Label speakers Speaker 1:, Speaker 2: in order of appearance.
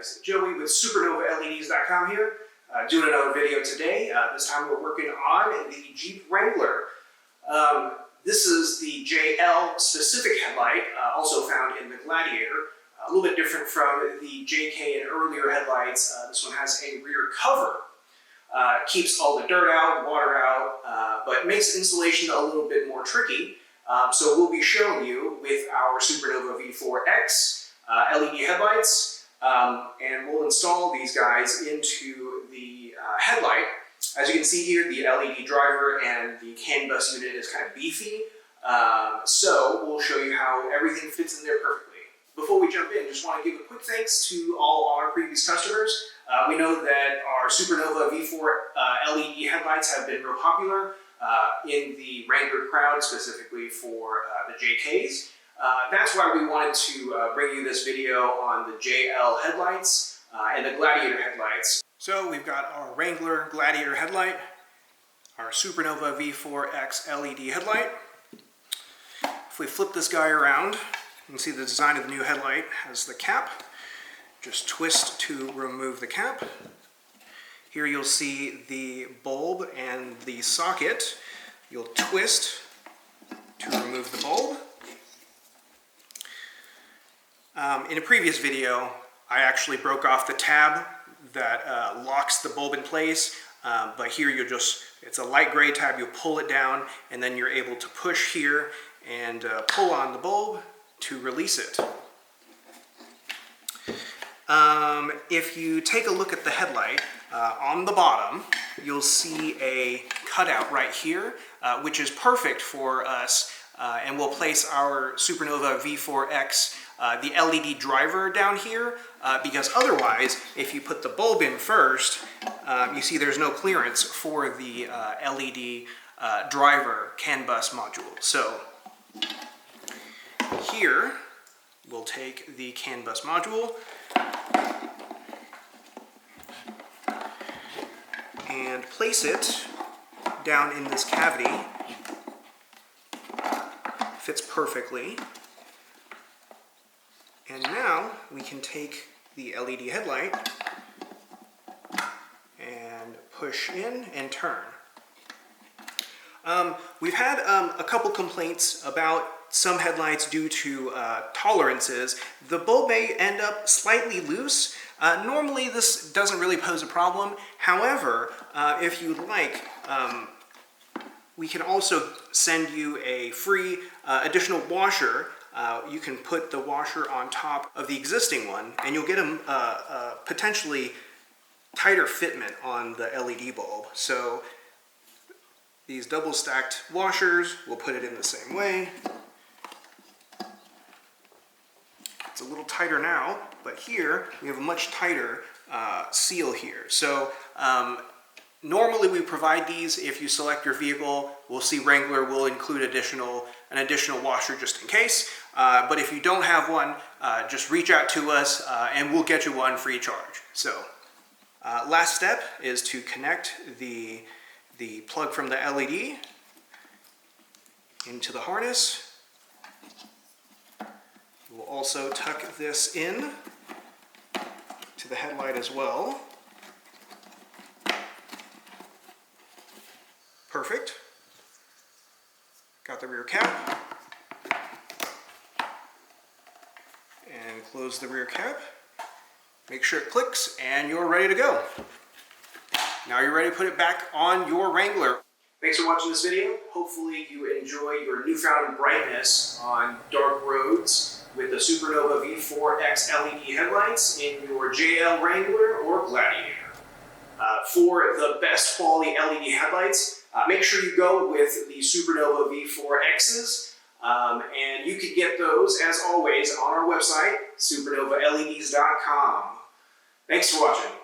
Speaker 1: guys, Joey with SupernovaLEDs.com here, doing another video today. This time we're working on the Jeep Wrangler. This is the JL specific headlight, also found in the Gladiator. A little bit different from the JK and earlier headlights. This one has a rear cover. Keeps all the dirt out, water out, but makes installation a little bit more tricky. So we'll be showing you with our Supernova V.4X LED headlights, and we'll install these guys into the headlight. As you can see here, the LED driver and the CAN bus unit is kind of beefy, so we'll show you how everything fits in there perfectly. Before we jump in, just want to give a quick thanks to all our previous customers. We know that our Supernova V4 LED headlights have been real popular in the Wrangler crowd, specifically for the JKs. That's why we wanted to bring you this video on the JL headlights and the Gladiator headlights. So we've got our Wrangler Gladiator headlight, our Supernova V4X LED headlight. If we flip this guy around, you can see the design of the new headlight has the cap. Just twist to remove the cap. Here you'll see the bulb and the socket. You'll twist to remove the bulb. In a previous video, I actually broke off the tab that locks the bulb in place, but here it's a light gray tab, you'll pull it down and then you're able to push here and pull on the bulb to release it. If you take a look at the headlight, on the bottom, you'll see a cutout right here, which is perfect for us, and we'll place our Supernova V4X, the LED driver down here, because otherwise, if you put the bulb in first, you see there's no clearance for the LED driver CAN bus module. So here, we'll take the CAN bus module and place it down in this cavity. Fits perfectly. And now we can take the LED headlight and push in and turn. We've had a couple complaints about some headlights due to tolerances. The bulb may end up slightly loose. Normally this doesn't really pose a problem. However, if you'd like, we can also send you a free additional washer. You can put the washer on top of the existing one and you'll get a potentially tighter fitment on the LED bulb. So these double stacked washers, we'll put it in the same way. It's a little tighter now, but here we have a much tighter seal here. So normally we provide these. If you select your vehicle, we'll see Wrangler will include an additional washer just in case. But if you don't have one, just reach out to us and we'll get you one free charge. So last step is to connect the plug from the LED into the harness. We'll also tuck this in to the headlight as well. Perfect. Got the rear cap. And close the rear cap. Make sure it clicks and you're ready to go. Now you're ready to put it back on your Wrangler. Thanks for watching this video. Hopefully you enjoy your newfound brightness on dark roads with the Supernova V4X LED headlights in your JL Wrangler or Gladiator. For the best quality LED headlights, make sure you go with the Supernova V4Xs, and you can get those, as always, on our website, SupernovaLEDs.com. Thanks for watching.